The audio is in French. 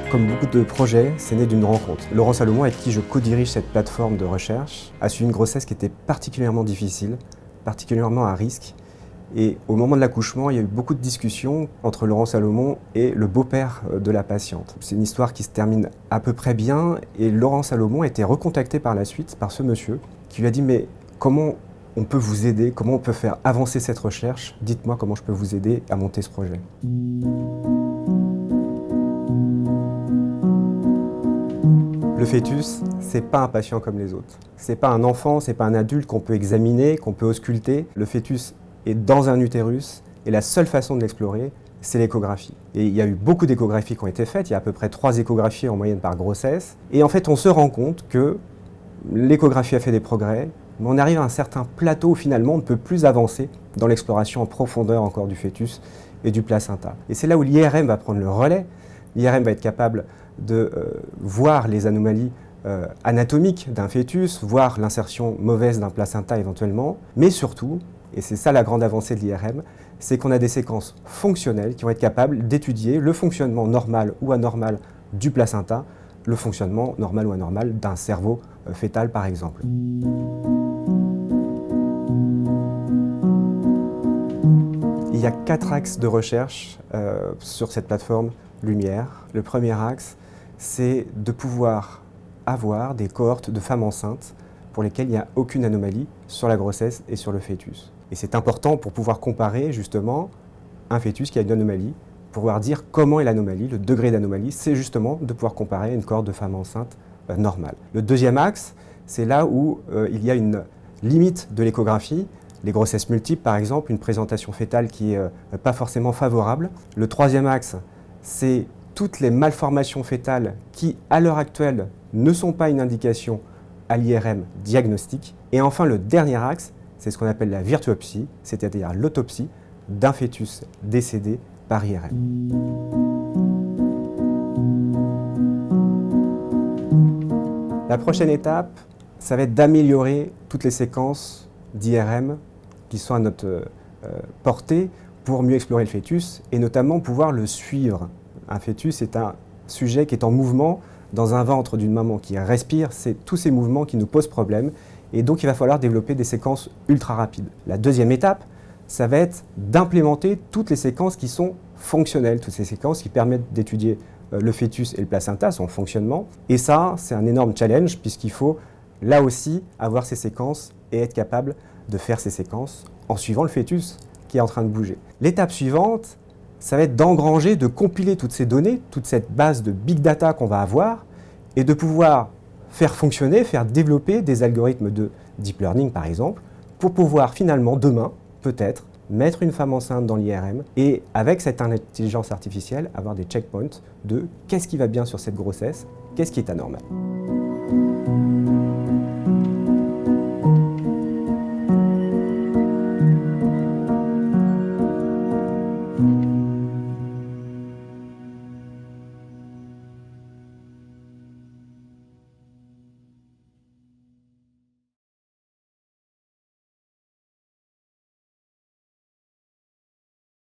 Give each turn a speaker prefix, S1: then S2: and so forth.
S1: Comme beaucoup de projets, c'est né d'une rencontre. Laurent Salomon, avec qui je co-dirige cette plateforme de recherche, a suivi une grossesse qui était particulièrement difficile, particulièrement à risque. Et au moment de l'accouchement, il y a eu beaucoup de discussions entre Laurent Salomon et le beau-père de la patiente. C'est une histoire qui se termine à peu près bien et Laurent Salomon a été recontacté par la suite par ce monsieur qui lui a dit « Mais comment on peut vous aider? Comment on peut faire avancer cette recherche? Dites-moi comment je peux vous aider à monter ce projet. » Le fœtus, c'est pas un patient comme les autres. C'est pas un enfant, c'est pas un adulte qu'on peut examiner, qu'on peut ausculter. Le fœtus est dans un utérus et la seule façon de l'explorer, c'est l'échographie. Et il y a eu beaucoup d'échographies qui ont été faites, il y a à peu près 3 échographies en moyenne par grossesse. Et en fait, on se rend compte que l'échographie a fait des progrès, mais on arrive à un certain plateau où finalement on ne peut plus avancer dans l'exploration en profondeur encore du fœtus et du placenta. Et c'est là où l'IRM va prendre le relais. L'IRM va être capable de voir les anomalies anatomiques d'un fœtus, voir l'insertion mauvaise d'un placenta éventuellement, mais surtout, et c'est ça la grande avancée de l'IRM, c'est qu'on a des séquences fonctionnelles qui vont être capables d'étudier le fonctionnement normal ou anormal du placenta, le fonctionnement normal ou anormal d'un cerveau fœtal par exemple. Il y a 4 axes de recherche sur cette plateforme Lumière. Le premier axe, c'est de pouvoir avoir des cohortes de femmes enceintes pour lesquelles il n'y a aucune anomalie sur la grossesse et sur le fœtus. Et c'est important pour pouvoir comparer justement un fœtus qui a une anomalie, pour pouvoir dire comment est l'anomalie, le degré d'anomalie, c'est justement de pouvoir comparer une cohorte de femmes enceintes normale. Le deuxième axe, c'est là où il y a une limite de l'échographie, les grossesses multiples par exemple, une présentation fœtale qui n'est pas forcément favorable. Le troisième axe, c'est toutes les malformations fœtales qui, à l'heure actuelle, ne sont pas une indication à l'IRM diagnostique. Et enfin, le dernier axe, c'est ce qu'on appelle la virtuopsie, c'est-à-dire l'autopsie d'un fœtus décédé par IRM. La prochaine étape, ça va être d'améliorer toutes les séquences d'IRM qui sont à notre portée pour mieux explorer le fœtus et notamment pouvoir le suivre. Un fœtus est un sujet qui est en mouvement dans un ventre d'une maman qui respire. C'est tous ces mouvements qui nous posent problème et donc il va falloir développer des séquences ultra rapides. La deuxième étape, ça va être d'implémenter toutes les séquences qui sont fonctionnelles, toutes ces séquences qui permettent d'étudier le fœtus et le placenta, son fonctionnement. Et ça, c'est un énorme challenge puisqu'il faut là aussi avoir ces séquences et être capable de faire ces séquences en suivant le fœtus qui est en train de bouger. L'étape suivante, ça va être d'engranger, de compiler toutes ces données, toute cette base de big data qu'on va avoir et de pouvoir faire fonctionner, faire développer des algorithmes de deep learning par exemple pour pouvoir finalement demain, peut-être, mettre une femme enceinte dans l'IRM et avec cette intelligence artificielle avoir des checkpoints de qu'est-ce qui va bien sur cette grossesse, qu'est-ce qui est anormal.